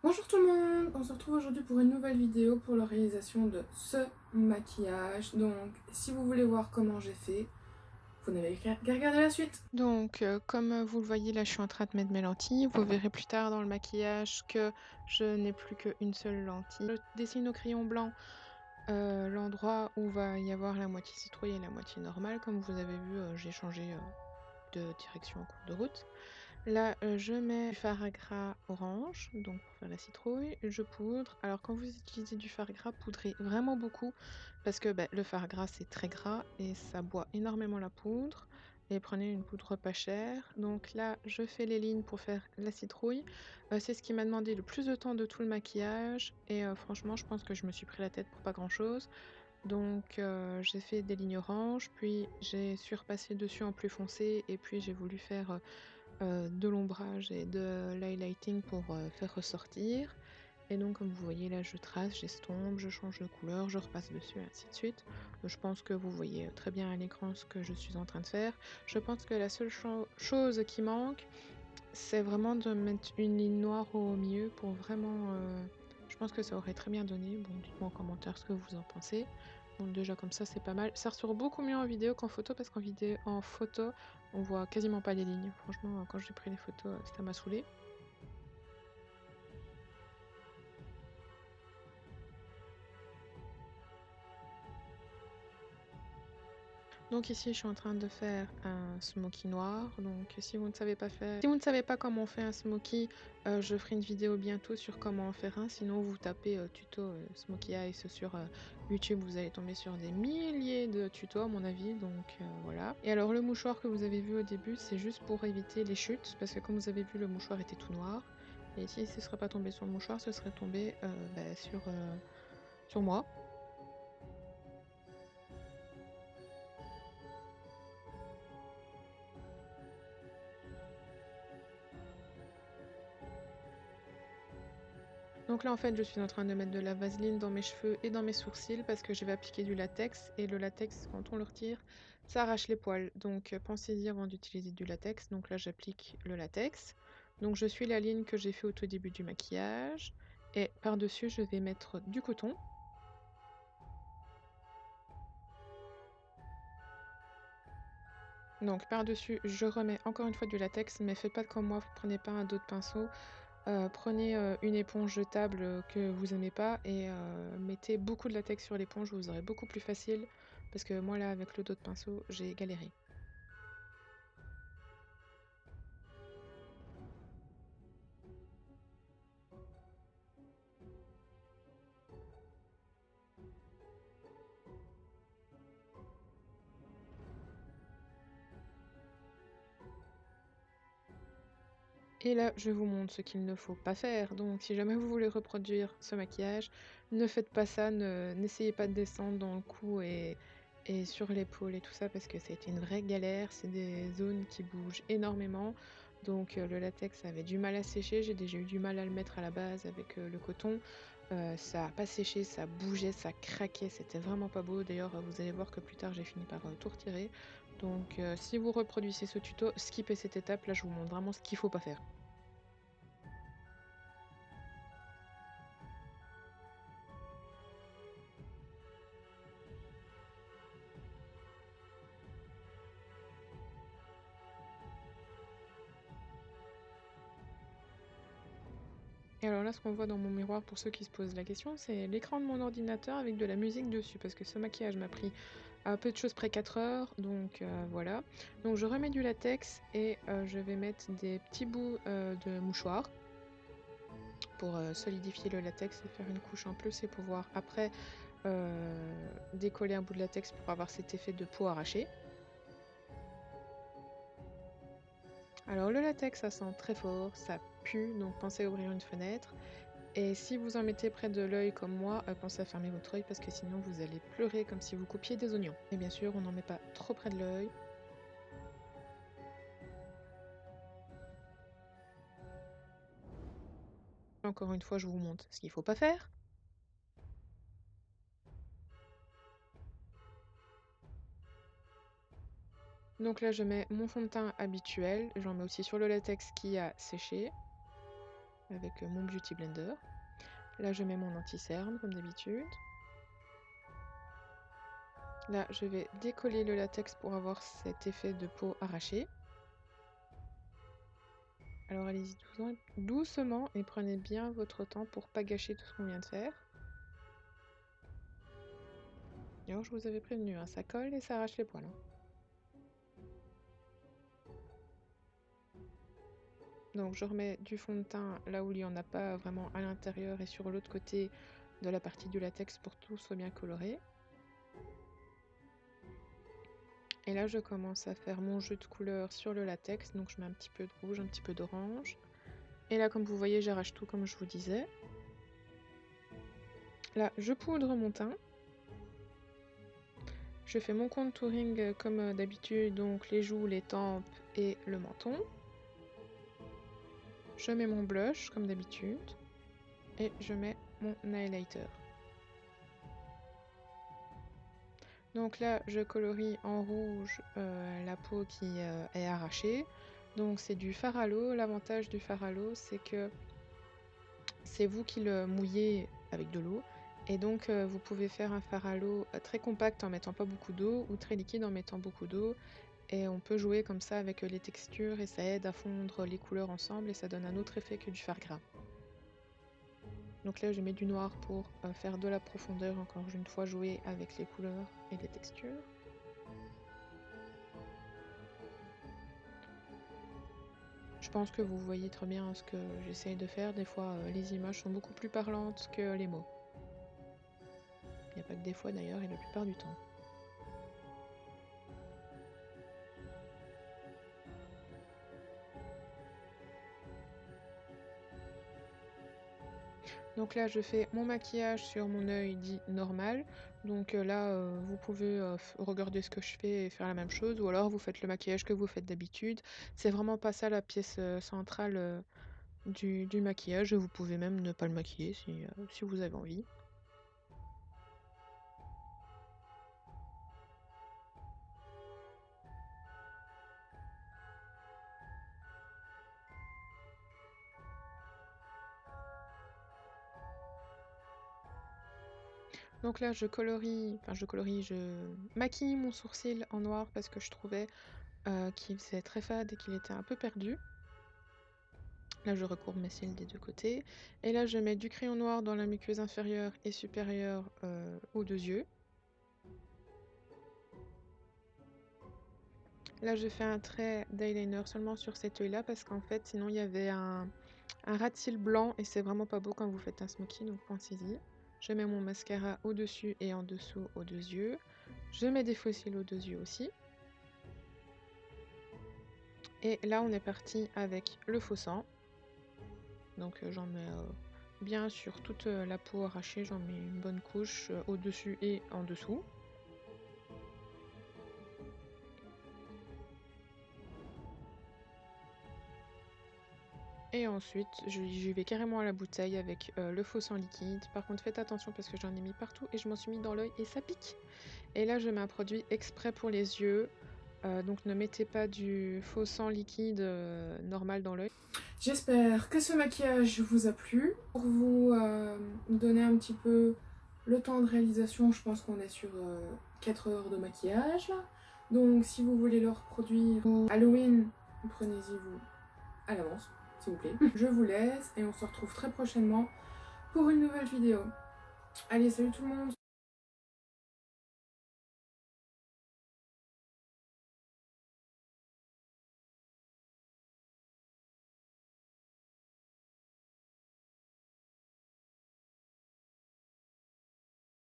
Bonjour tout le monde, on se retrouve aujourd'hui pour une nouvelle vidéo pour la réalisation de ce maquillage. Donc si vous voulez voir comment j'ai fait, vous n'avez qu'à regarder la suite. Donc comme vous le voyez là, je suis en train de mettre mes lentilles. Vous verrez plus tard dans le maquillage que je n'ai plus qu'une seule lentille. Je dessine au crayon blanc l'endroit où va y avoir la moitié citrouille et la moitié normale. Comme vous avez vu, j'ai changé de direction en cours de route. Là, je mets du fard à gras orange, donc pour faire la citrouille, je poudre. Alors quand vous utilisez du fard gras, poudrez vraiment beaucoup parce que le fard gras c'est très gras et ça boit énormément la poudre. Et prenez une poudre pas chère. Donc là, je fais les lignes pour faire la citrouille. C'est ce qui m'a demandé le plus de temps de tout le maquillage et franchement, je pense que je me suis pris la tête pour pas grand-chose. Donc j'ai fait des lignes oranges, puis j'ai surpassé dessus en plus foncé et puis j'ai voulu faire de l'ombrage et de l'highlighting pour faire ressortir. Et donc comme vous voyez là, je trace, j'estompe, je change de couleur, je repasse dessus, ainsi de suite. Je pense que vous voyez très bien à l'écran ce que je suis en train de faire. Je pense que la seule chose qui manque, c'est vraiment de mettre une ligne noire au milieu pour vraiment... je pense que ça aurait très bien donné. Bon, dites-moi en commentaire ce que vous en pensez. Bon, déjà comme ça, c'est pas mal. Ça ressort beaucoup mieux en vidéo qu'en photo parce en photo, on voit quasiment pas les lignes. Franchement, quand j'ai pris les photos, ça m'a saoulé. Donc ici, je suis en train de faire un smoky noir. Donc si vous ne savez pas comment on fait un smoky, je ferai une vidéo bientôt sur comment en faire un. Sinon, vous tapez tuto smoky eyes sur YouTube, vous allez tomber sur des milliers de tutos à mon avis. Donc voilà. Et alors le mouchoir que vous avez vu au début, c'est juste pour éviter les chutes, parce que comme vous avez vu, le mouchoir était tout noir. Et si ce ne serait pas tombé sur le mouchoir, ce serait tombé sur moi. Donc là, en fait, je suis en train de mettre de la vaseline dans mes cheveux et dans mes sourcils parce que je vais appliquer du latex. Et le latex, quand on le retire, ça arrache les poils. Donc pensez-y avant d'utiliser du latex. Donc là, j'applique le latex. Donc je suis la ligne que j'ai fait au tout début du maquillage. Et par-dessus, je vais mettre du coton. Donc par-dessus, je remets encore une fois du latex, mais faites pas comme moi, vous prenez pas un dos de pinceau. Prenez, une éponge jetable, que vous aimez pas et mettez beaucoup de latex sur l'éponge, vous aurez beaucoup plus facile parce que moi là avec le dos de pinceau, j'ai galéré. Et là, je vous montre ce qu'il ne faut pas faire. Donc si jamais vous voulez reproduire ce maquillage, ne faites pas ça, n'essayez pas de descendre dans le cou et sur l'épaule et tout ça parce que ça a été une vraie galère. C'est des zones qui bougent énormément. Donc le latex avait du mal à sécher. J'ai déjà eu du mal à le mettre à la base avec le coton. Ça a pas séché, ça bougeait, ça craquait. C'était vraiment pas beau. D'ailleurs, vous allez voir que plus tard, j'ai fini par tout retirer. Donc si vous reproduisez ce tuto, skippez cette étape. Là, je vous montre vraiment ce qu'il faut pas faire. Et alors là, ce qu'on voit dans mon miroir, pour ceux qui se posent la question, c'est l'écran de mon ordinateur avec de la musique dessus, parce que ce maquillage m'a pris à peu de choses près 4 heures, donc voilà. Donc je remets du latex et je vais mettre des petits bouts de mouchoir pour solidifier le latex et faire une couche en plus et pouvoir après décoller un bout de latex pour avoir cet effet de peau arrachée. Alors le latex, ça sent très fort, ça pue, donc pensez à ouvrir une fenêtre. Et si vous en mettez près de l'œil comme moi, pensez à fermer votre œil parce que sinon vous allez pleurer comme si vous coupiez des oignons. Et bien sûr, on n'en met pas trop près de l'œil. Encore une fois, je vous montre ce qu'il faut pas faire. Donc là, je mets mon fond de teint habituel. J'en mets aussi sur le latex qui a séché. avec mon Beauty Blender. Là, je mets mon anti-cerne comme d'habitude. Là, je vais décoller le latex pour avoir cet effet de peau arrachée. Alors allez-y doucement et prenez bien votre temps pour pas gâcher tout ce qu'on vient de faire. Alors je vous avais prévenu, hein, ça colle et ça arrache les poils. Donc je remets du fond de teint là où il n'y en a pas vraiment à l'intérieur et sur l'autre côté de la partie du latex pour que tout soit bien coloré. Et là je commence à faire mon jeu de couleurs sur le latex, donc je mets un petit peu de rouge, un petit peu d'orange. Et là comme vous voyez j'arrache tout comme je vous disais. Là je poudre mon teint. Je fais mon contouring comme d'habitude, donc les joues, les tempes et le menton. Je mets mon blush comme d'habitude et je mets mon highlighter. Donc là, je colorie en rouge la peau qui est arrachée. Donc c'est du fard à l'eau. L'avantage du fard à l'eau, c'est que c'est vous qui le mouillez avec de l'eau. Et donc vous pouvez faire un fard à l'eau très compact en mettant pas beaucoup d'eau ou très liquide en mettant beaucoup d'eau. Et on peut jouer comme ça avec les textures et ça aide à fondre les couleurs ensemble et ça donne un autre effet que du fard gras. Donc là je mets du noir pour faire de la profondeur, encore une fois jouer avec les couleurs et les textures. Je pense que vous voyez très bien ce que j'essaye de faire. Des fois les images sont beaucoup plus parlantes que les mots. Il n'y a pas que des fois d'ailleurs et la plupart du temps. Donc là je fais mon maquillage sur mon œil dit normal. Donc là vous pouvez regarder ce que je fais et faire la même chose. Ou alors vous faites le maquillage que vous faites d'habitude. C'est vraiment pas ça la pièce centrale du maquillage. Vous pouvez même ne pas le maquiller si vous avez envie. Donc là je maquille mon sourcil en noir parce que je trouvais qu'il faisait très fade et qu'il était un peu perdu. Là je recourbe mes cils des deux côtés. Et là je mets du crayon noir dans la muqueuse inférieure et supérieure aux deux yeux. Là je fais un trait d'eyeliner seulement sur cet œil là parce qu'en fait sinon il y avait un ras de cils blanc et c'est vraiment pas beau quand vous faites un smoky, donc pensez-y. Je mets mon mascara au-dessus et en dessous aux deux yeux. Je mets des faux cils aux deux yeux aussi. Et là on est parti avec le faux sang. Donc j'en mets bien sur toute la peau arrachée, j'en mets une bonne couche au-dessus et en dessous. Et ensuite j'y vais carrément à la bouteille avec le faux sang liquide. Par contre faites attention parce que j'en ai mis partout et je m'en suis mis dans l'œil et ça pique. Et là je mets un produit exprès pour les yeux. Donc ne mettez pas du faux sang liquide normal dans l'œil. J'espère que ce maquillage vous a plu. Pour vous donner un petit peu le temps de réalisation, je pense qu'on est sur 4 heures de maquillage là. Donc si vous voulez le reproduire pour Halloween, prenez-y vous à l'avance, s'il vous plaît. Je vous laisse et on se retrouve très prochainement pour une nouvelle vidéo. Allez, salut tout le monde!